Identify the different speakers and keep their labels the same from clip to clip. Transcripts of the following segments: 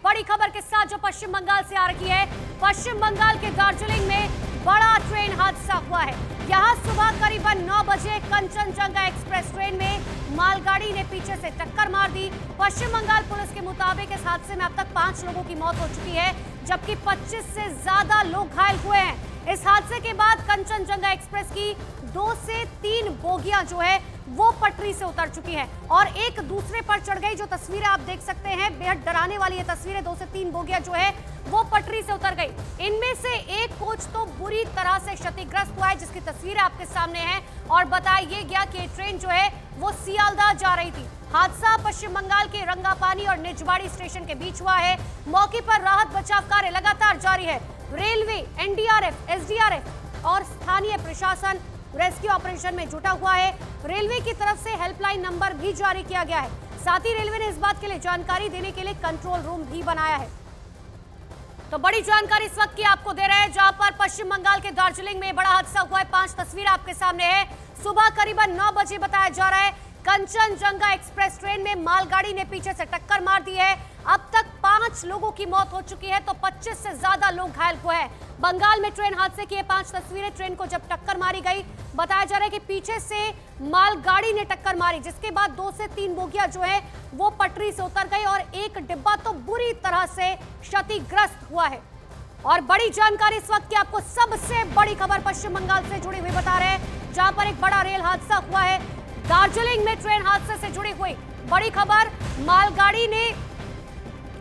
Speaker 1: बड़ी खबर के साथ जो पश्चिम बंगाल से आ रही है। पश्चिम बंगाल के दार्जिलिंग में बड़ा ट्रेन हादसा हुआ है। यहां सुबह करीबन 9 बजे कंचनजंगा एक्सप्रेस ट्रेन में मालगाड़ी ने पीछे से टक्कर मार दी। पश्चिम बंगाल पुलिस के मुताबिक इस हादसे में अब तक 5 लोगों की मौत हो चुकी है, जबकि 25 से ज्यादा लोग घायल हुए हैं। इस हादसे के बाद कंचनजंगा एक्सप्रेस की 2 से 3 बोगियां जो है वो पटरी से उतर चुकी है और एक दूसरे पर चढ़ गई। जो तस्वीरें आप देख सकते हैं, बेहद डराने वाली ये तस्वीरें। 2 से 3 बोगियां जो है वो पटरी से उतर गई। इनमें से एक कोच तो बुरी तरह से क्षतिग्रस्त हुआ है, जिसकी तस्वीरें आपके सामने हैं। और बताया गया कि ये ट्रेन जो है वो सियालदह जा रही थी। हादसा पश्चिम बंगाल के रंगापानी और निजबाड़ी स्टेशन के बीच हुआ है। मौके पर राहत बचाव कार्य लगातार जारी है। रेलवे, एनडीआरएफ, एसडीआरएफ और स्थानीय प्रशासन रेस्क्यू ऑपरेशन में जुटा हुआ है। रेलवे की तरफ से हेल्पलाइन नंबर भी जारी किया गया है। साथ ही रेलवे ने इस बात के लिए जानकारी देने के लिए कंट्रोल रूम भी बनाया है। तो बड़ी जानकारी इस वक्त की आपको दे रहे हैं, जहां पर पश्चिम बंगाल के दार्जिलिंग में बड़ा हादसा हुआ है। 5 तस्वीरें आपके सामने है। सुबह करीबन 9 बजे बताया जा रहा है, कंचनजंगा एक्सप्रेस ट्रेन में मालगाड़ी ने पीछे से टक्कर मार दी है। अब तक 5 लोगों की मौत हो चुकी है, तो 25 से ज्यादा लोग घायल हुए हैं। बंगाल में ट्रेन हादसे की 5 तस्वीरें। ट्रेन को जब टक्कर मारी गई, बताया जा रहा है कि पीछे से मालगाड़ी ने टक्कर मारी, जिसके बाद 2 से 3 बोगियां जो है वो पटरी से उतर गई और एक डिब्बा तो बुरी तरह से क्षतिग्रस्त हुआ है। और बड़ी जानकारी इस वक्त की आपको सबसे बड़ी खबर पश्चिम बंगाल से जुड़ी हुई बता रहे हैं, जहां पर एक बड़ा रेल हादसा हुआ है। दार्जिलिंग में ट्रेन हादसे से जुड़ी हुई बड़ी खबर। मालगाड़ी ने,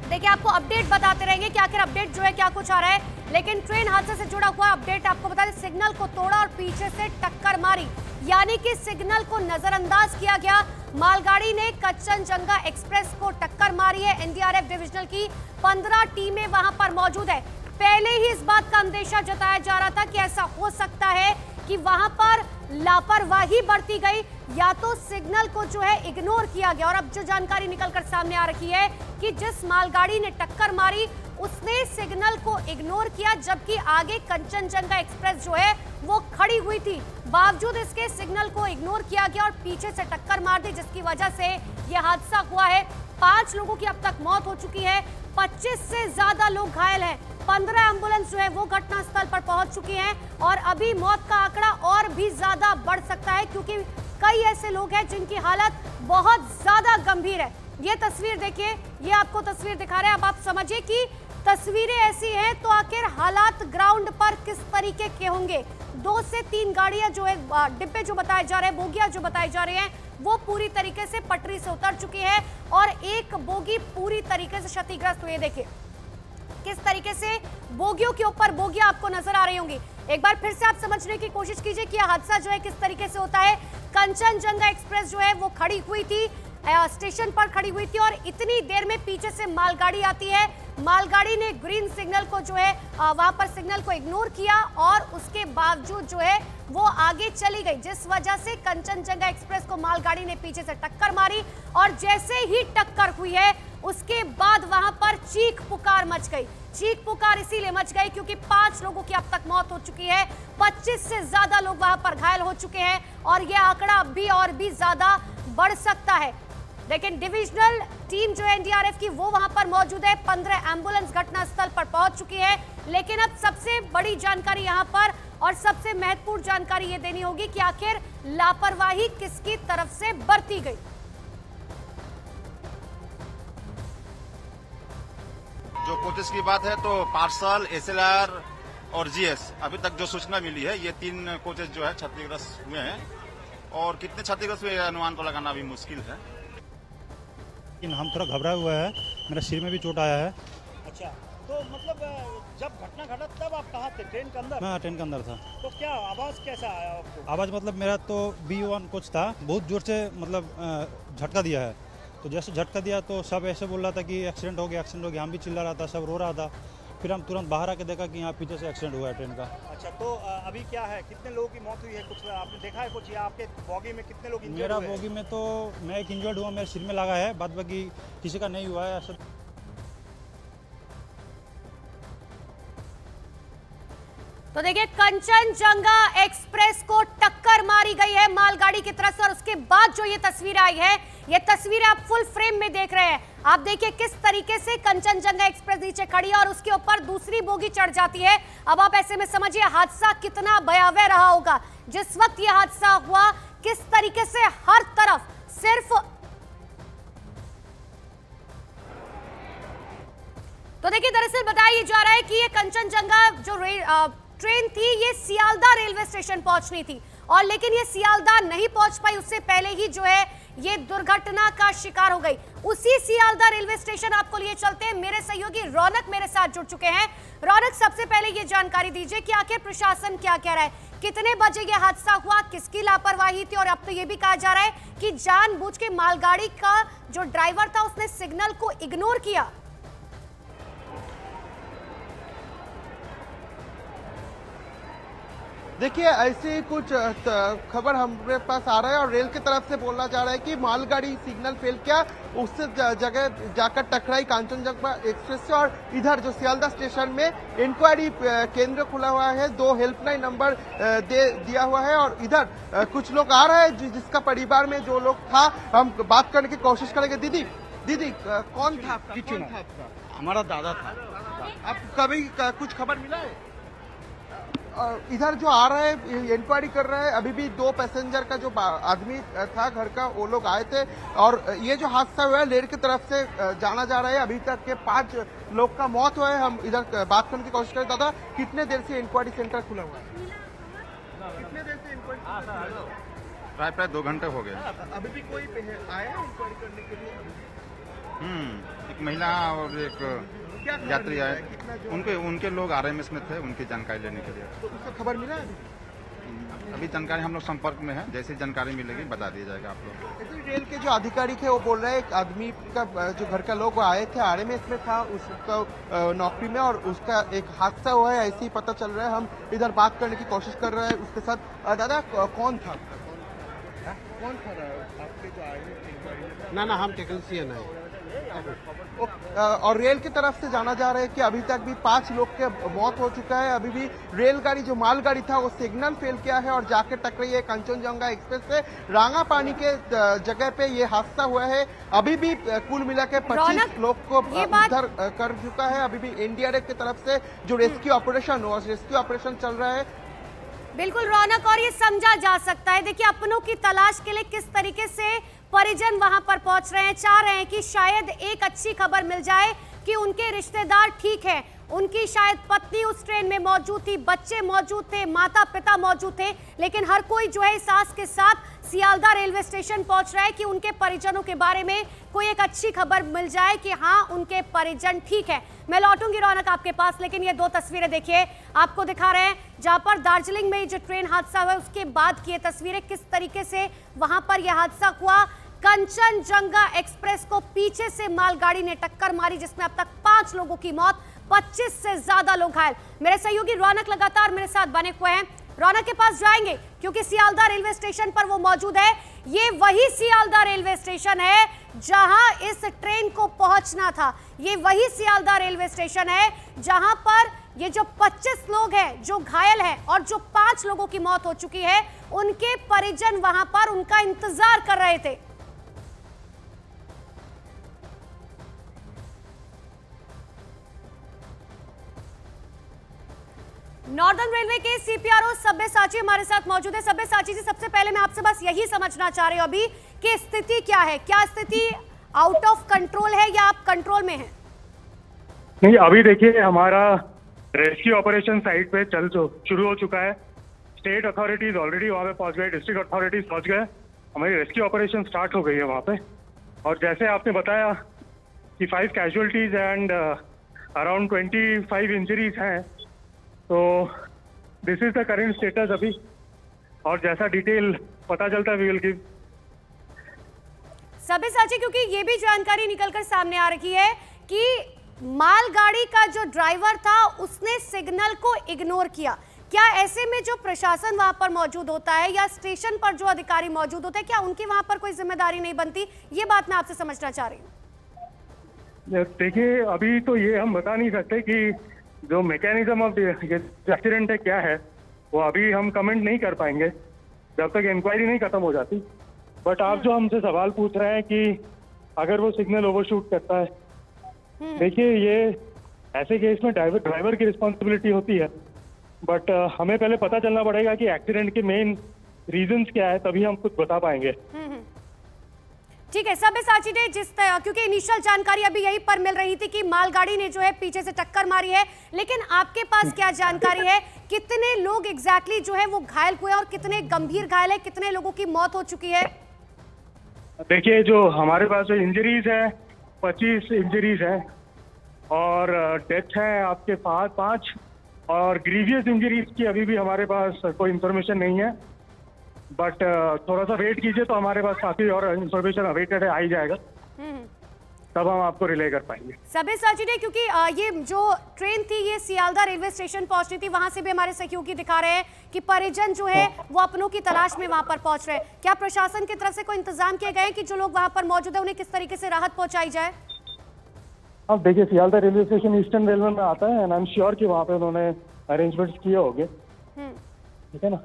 Speaker 1: देखिए आपको अपडेट बताते रहेंगे कि आखिर अपडेट जो है क्या कुछ आ रहा है, लेकिन ट्रेन हादसे से जुड़ा हुआ अपडेट आपको बता दें, सिग्नल को तोड़ा और पीछे से टक्कर मारी, यानी कि सिग्नल को नजरअंदाज किया गया। मालगाड़ी ने कंचनजंगा एक्सप्रेस को टक्कर मारी है। एनडीआरएफ डिविजनल की 15 टीमें वहां पर मौजूद है। पहले ही इस बात का अंदेशा जताया जा रहा था कि ऐसा हो सकता है कि वहां पर लापरवाही बरती गई, या तो सिग्नल को जो है इग्नोर किया गया। और अब जो जानकारी निकलकर सामने आ रही है कि जिस मालगाड़ी ने टक्कर मारी उसने सिग्नल को इग्नोर किया, जबकि आगे कंचनजंगा एक्सप्रेस जो है वो खड़ी हुई थी। बावजूद इसके सिग्नल को इग्नोर किया गया और पीछे से टक्कर मार दी, जिसकी वजह से यह हादसा हुआ है। 5 लोगों की अब तक मौत हो चुकी है, 25 से ज्यादा लोग घायल हैं। 15 एम्बुलेंस जो है वो घटनास्थल पर पहुंच चुकी हैं और अभी मौत का आंकड़ा और भी ज्यादा बढ़ सकता है, क्योंकि कई ऐसे लोग हैं जिनकी हालत बहुत ज्यादा गंभीर है। ये तस्वीर देखिए, ये आपको तस्वीर दिखा रहे हैं। अब आप समझिए कि तस्वीरें ऐसी हैं तो आखिर हालात ग्राउंड पर किस तरीके के होंगे। 2 से 3 गाड़ियां जो है, डिब्बे जो बताए जा रहे हैं, बोगियां जो बताई जा रही हैं, वो पूरी तरीके से पटरी से उतर चुकी है और एक बोगी पूरी तरीके से क्षतिग्रस्त हुई है। देखिए किस तरीके से बोगियों के ऊपर बोगियां आपको नजर आ रही होंगी। एक बार फिर से आप समझने की कोशिश कीजिए कि यह हादसा जो है किस तरीके से होता है। कंचनजंगा एक्सप्रेस जो है वो खड़ी हुई थी, स्टेशन पर खड़ी हुई थी और इतनी देर में पीछे से मालगाड़ी आती है। मालगाड़ी ने ग्रीन सिग्नल को जो है वहां पर सिग्नल को इग्नोर किया और उसके बावजूद जो है वो आगे चली गई, जिस वजह से कंचनजंगा एक्सप्रेस को मालगाड़ी ने पीछे से टक्कर मारी। और जैसे ही टक्कर हुई है उसके बाद वहां पर चीख पुकार मच गई। चीख पुकार इसीलिए मच गई क्योंकि 5 लोगों की अब तक मौत हो चुकी है, 25 से ज्यादा लोग वहां पर घायल हो चुके हैं और यह आंकड़ा अब भी और भी ज्यादा बढ़ सकता है। लेकिन डिविजनल टीम जो है एनडीआरएफ की वो वहां पर मौजूद है। 15 एम्बुलेंस घटनास्थल पर पहुंच चुकी है। लेकिन अब सबसे बड़ी जानकारी यहां पर और सबसे महत्वपूर्ण जानकारी ये देनी होगी कि आखिर लापरवाही किसकी तरफ से बरती गई।
Speaker 2: जो कोचेस की बात है तो पार्सल, एसएलआर और जीएस, अभी तक जो सूचना मिली है ये 3 कोचेस जो है क्षतिग्रस्त हुए हैं और कितने क्षतिग्रस्त हुए अनुमान को लगाना अभी मुश्किल है।
Speaker 3: लेकिन हम थोड़ा घबराए हुए हैं, मेरे सिर में भी चोट आया है।
Speaker 4: अच्छा, तो मतलब जब घटना घटा तब आप कहाँ थे? ट्रेन के अंदर?
Speaker 3: मैं ट्रेन के अंदर था।
Speaker 4: तो क्या आवाज़ कैसा आया आपको?
Speaker 3: आवाज़ मतलब मेरा तो B1 कोच था, बहुत जोर से मतलब झटका दिया है। तो जैसे झटका दिया तो सब ऐसे बोल रहा था कि एक्सीडेंट हो गया, एक्सीडेंट हो गया। हम भी चिल्ला रहा था, सब रो रहा था। फिर हम तुरंत बाहर आके देखा कि यहाँ पीछे से एक्सीडेंट हुआ है ट्रेन का।
Speaker 4: अच्छा, तो अभी क्या है, कितने लोगों की मौत हुई है? कुछ आपने देखा है कुछ, या आपके बॉगी में कितने लोग इंजर्ड हुए?
Speaker 3: मेरा बॉगी में तो मैं एक इंजर्ड हुआ, मेरे सिर में लगा है, बाद बाकी किसी का नहीं हुआ है ऐसा।
Speaker 1: तो देखिए कंचनजंगा एक्सप्रेस को टक्कर मारी गई है मालगाड़ी की तरफ से और उसके बाद जो ये तस्वीर आई है, ये तस्वीर आप फुल फ्रेम में देख रहे हैं। आप देखिए किस तरीके से कंचनजंगा एक्सप्रेस नीचे खड़ी है और उसके ऊपर दूसरी बोगी चढ़ जाती है। अब आप ऐसे में समझिए हादसा कितना भयावह रहा होगा। जिस वक्त यह हादसा हुआ किस तरीके से हर तरफ सिर्फ तो देखिए दरअसल बताया जा रहा है कि ये कंचनजंगा जो ट्रेन थी ये सियालदह रेलवे स्टेशन पहुंचनी थी और लेकिन ये सियालदह नहीं पहुंच पाई। उससे पहले ही जो है ये दुर्घटना का शिकार हो गई। उसी सियालदह रेलवे स्टेशन आपको लिए चलते हैं। मेरे सहयोगी रौनक मेरे साथ जुड़ चुके हैं। रौनक, सबसे पहले ये जानकारी दीजिए कि आखिर प्रशासन क्या कह रहा है, कितने बजे ये हादसा हुआ, किसकी लापरवाही थी और अब तो ये भी कहा जा रहा है कि जानबूझ के मालगाड़ी का जो ड्राइवर था उसने सिग्नल को इग्नोर किया।
Speaker 5: देखिए ऐसे कुछ खबर हमारे पास आ रहा है और रेल की तरफ से बोलना चाह रहा है कि मालगाड़ी सिग्नल फेल किया, उससे जगह जाकर टकराई कांचनजंगा एक्सप्रेस से। और इधर जो सियालदह स्टेशन में इंक्वायरी केंद्र खुला हुआ है, 2 हेल्पलाइन नंबर दिया हुआ है और इधर कुछ लोग आ रहे हैं जिसका परिवार में जो लोग था हम बात करने की कोशिश करेंगे। दीदी कौन था आपका?
Speaker 6: हमारा दादा था।
Speaker 5: आप कभी कुछ खबर मिला है? इधर जो आ रहे हैं इंक्वायरी कर रहे हैं, अभी भी 2 पैसेंजर का जो आदमी था घर का वो लोग आए थे और ये जो हादसा हुआ है लेर की तरफ से जाना जा रहा है। अभी तक के 5 लोग का मौत हुआ है। हम इधर बात करने की कोशिश करें। दादा, कितने देर से इंक्वायरी सेंटर खुला हुआ है? कितने देर से इंक्वायरी?
Speaker 2: प्राय 2 घंटे हो गए।
Speaker 5: अभी भी कोई आया है इंक्वायरी करने के लिए?
Speaker 2: एक महिला और एक यात्री आए, उनके लोग आरएमएस में थे, उनकी जानकारी लेने के लिए।
Speaker 5: तो उसका खबर मिला है?
Speaker 2: अभी जानकारी हम लोग संपर्क में है, जैसे जानकारी मिलेगी बता दिया जाएगा आप लोग।
Speaker 5: रेल के जो अधिकारी थे वो बोल रहे हैं एक आदमी का जो घर का लोग आए थे आरएमएस में था उसका नौकरी में और उसका एक हादसा हुआ है, ऐसे ही पता चल रहा है। हम इधर बात करने की कोशिश कर रहे हैं उसके साथ। दादा कौन था? कौन था आपके जो आए?
Speaker 6: ना हम टेक्नीशियन है।
Speaker 5: और रेल की तरफ से जाना जा रहा है कि अभी तक भी 5 लोग के मौत हो चुका है। अभी भी रेलगाड़ी जो मालगाड़ी था वो सिग्नल फेल किया है और जाके टकराई है कंचनजंगा एक्सप्रेस से। रांगापानी के जगह पे ये हादसा हुआ है। अभी भी कुल मिला के 25 लोग को उद्धार कर चुका है। अभी भी एनडीआरएफ की तरफ से जो रेस्क्यू ऑपरेशन चल रहा है।
Speaker 1: बिल्कुल रौनक, और ये समझा जा सकता है। देखिए अपनों की तलाश के लिए किस तरीके से परिजन वहां पर पहुंच रहे हैं, चाह रहे हैं कि शायद एक अच्छी खबर मिल जाए कि उनके रिश्तेदार ठीक है, उनकी शायद पत्नी उस ट्रेन में मौजूद थी, बच्चे मौजूद थे, माता पिता मौजूद थे, लेकिन हर कोई जो है इस आस के साथ सियालदह रेलवे स्टेशन पहुंच रहा है कि उनके परिजनों के बारे में कोई एक अच्छी खबर मिल जाए कि हाँ उनके परिजन ठीक है। मैं लौटूंगी रौनक आपके पास, लेकिन ये 2 तस्वीरें देखिए, आपको दिखा रहे हैं जहां पर दार्जिलिंग में जो ट्रेन हादसा हुआ उसके बाद की ये तस्वीरें, किस तरीके से वहां पर यह हादसा हुआ। कंचनजंगा एक्सप्रेस को पीछे से मालगाड़ी ने टक्कर मारी जिसमें अब तक 5 लोगों की मौत, 25 से ज्यादा लोग घायल। मेरे सहयोगी रौनक लगातार मेरे साथ बने हुए हैं, रौनक के पास जाएंगे क्योंकि सियालदह रेलवे स्टेशन पर वो मौजूद है। ये वही सियालदह रेलवे स्टेशन है जहां इस ट्रेन को पहुंचना था। ये वही सियालदह रेलवे स्टेशन है जहां पर ये जो 25 लोग हैं जो घायल हैं और जो 5 लोगों की मौत हो चुकी है, उनके परिजन वहां पर उनका इंतजार कर रहे थे। नॉर्दर्न रेलवे के सीपीआरओ सब्यसाची हमारे साथ मौजूद है। सब्यसाची जी, सबसे पहले मैं आपसे बस यही समझना चाह रही हूं अभी कि स्थिति क्या है, क्या स्थिति आउट ऑफ कंट्रोल है या आप कंट्रोल में हैं?
Speaker 7: नहीं, अभी देखिए हमारा रेस्क्यू ऑपरेशन साइट पे शुरू हो चुका है। स्टेट अथॉरिटीज ऑलरेडी वहाँ पे पहुंच गए, डिस्ट्रिक्ट अथॉरिटीज पहुंच गए, हमारी रेस्क्यू ऑपरेशन स्टार्ट हो गई है वहाँ पे। और जैसे आपने बताया कि 5 कैजुअलिटीज एंड अराउंड 25 इंजरीज हैं, तो this is the current status अभी। और जैसा डिटेल पता चलता है वी विल गिव।
Speaker 1: सब्यसाची, क्योंकि ये भी जानकारी निकलकर सामने आ रही है कि मालगाड़ी का जो ड्राइवर था उसने सिग्नल को इग्नोर किया। क्या ऐसे में जो प्रशासन वहां पर मौजूद होता है या स्टेशन पर जो अधिकारी मौजूद होते हैं, क्या उनकी वहां पर कोई जिम्मेदारी नहीं बनती? ये बात मैं आपसे समझना चाह रही हूँ।
Speaker 7: देखिए अभी तो ये हम बता नहीं सकते कि जो मैकेनिज्म ऑफ एक्सीडेंट है क्या है, वो अभी हम कमेंट नहीं कर पाएंगे जब तक इंक्वायरी नहीं खत्म हो जाती। बट आप जो हमसे सवाल पूछ रहे हैं कि अगर वो सिग्नल ओवरशूट करता है। देखिए, ये ऐसे केस में ड्राइवर की रिस्पॉन्सिबिलिटी होती है, बट हमें पहले पता चलना पड़ेगा कि एक्सीडेंट के मेन रीजंस क्या है, तभी हम कुछ बता पाएंगे।
Speaker 1: ठीक है सब्यसाची ने क्योंकि इनिशियल जानकारी अभी यहीं पर मिल रही थी कि मालगाड़ी ने जो है पीछे से टक्कर मारी है, लेकिन आपके पास क्या जानकारी है, कितने लोग एग्जैक्टली जो है वो घायल हुए और कितने गंभीर घायल है, कितने लोगों की मौत हो चुकी है?
Speaker 7: देखिए, जो हमारे पास जो इंजरीज है 25 इंजरीज है और डेथ है आपके 5 और ग्रीवियस इंजरीज की अभी भी हमारे पास कोई इंफॉर्मेशन नहीं है, बट थोड़ा सा वेट कीजिए तो हमारे पास काफी और इंफॉर्मेशन अवेटेड है, आ ही जाएगा, तब हम आपको रिले कर पाएंगे।
Speaker 1: सब्यसाची ने, क्योंकि ये जो ट्रेन थी ये सियालदा रेलवे स्टेशन पहुंचनी थी, वहां से भी हमारे सहयोगी दिखा रहे हैं कि परिजन जो है वो अपनों की तलाश में वहां पर पहुंच रहे हैं। क्या प्रशासन की तरफ से कोई इंतजाम किए गए कि जो लोग वहां पर मौजूद है उन्हें किस तरीके से राहत पहुंचाई जाए?
Speaker 7: अब देखिए, Sealdah railway station eastern railway में आता है एंड आई एम श्योर कि वहाँ पे उन्होंने अरेंजमेंट्स किए होंगे, ठीक है ना।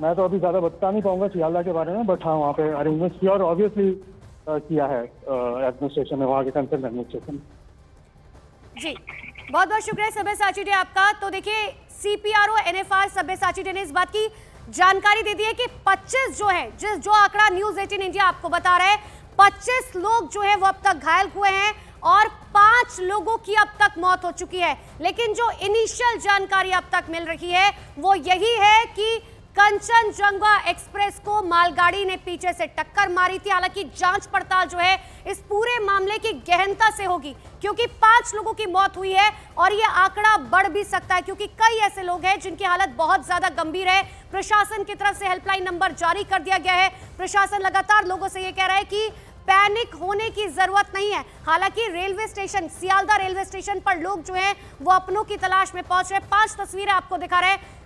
Speaker 7: मैं तो अभी ज्यादा बता नहीं पाऊंगा सियालदा के बारे में, बट हाँ वहाँ पे अरेंजमेंट्स किया और ऑब्वियसली किया है एडमिनिस्ट्रेशन ने, वहाँ के कंसर्न एडमिनिस्ट्रेशन।
Speaker 1: जी बहुत बहुत शुक्रिया सब्यसाची ने आपका। तो देखिए, CPRO NFR सब्यसाची ने इस बात की जानकारी दे दी है कि 25 जो है, जो आंकड़ा न्यूज 18 इंडिया आपको बता रहा है, 25 लोग जो है वो अब तक घायल हुए हैं और 5 लोगों की अब तक मौत हो चुकी है। लेकिन जो इनिशियल जानकारी अब तक मिल रही है वो यही है कि कंचनजंगा एक्सप्रेस को मालगाड़ी ने पीछे से टक्कर मारी थी। हालांकि जांच पड़ताल जो है इस पूरे मामले की गहनता से होगी, क्योंकि 5 लोगों की मौत हुई है और यह आंकड़ा बढ़ भी सकता है, क्योंकि कई ऐसे लोग हैं जिनकी हालत बहुत ज्यादा गंभीर है। प्रशासन की तरफ से हेल्पलाइन नंबर जारी कर दिया गया है। प्रशासन लगातार लोगों से यह कह रहा है कि पैनिक होने की जरूरत नहीं है। हालांकि railway station, Sealdah railway station पर लोग जो हैं वो अपनों की तलाश में पहुंच रहे हैं। 5 तस्वीरें आपको दिखा रहे हैं।